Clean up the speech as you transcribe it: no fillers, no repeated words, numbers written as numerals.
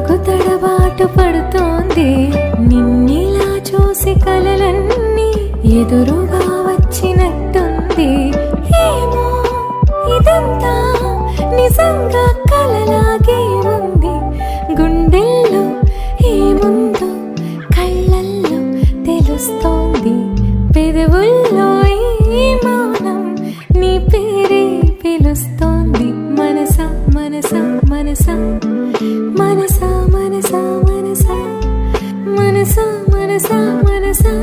బ్రతుకు తడబాటు పడుతోంది, నిన్నిలా చూసి కలలన్నీ ఎదురుగా వచ్చినట్టుంది. ఏమో ఇదంతా నిజంగా కలలాగే ఉంది. గుండెల్లో ఏముందో కళ్ళల్లో తెలుస్తోంది. పెదవుల్లో ఈ మౌనం నీ పేరే పిలుస్తోంది. మనసా మనసా మనసా మనసా మనసా మనసా మనసా మనసా మనసా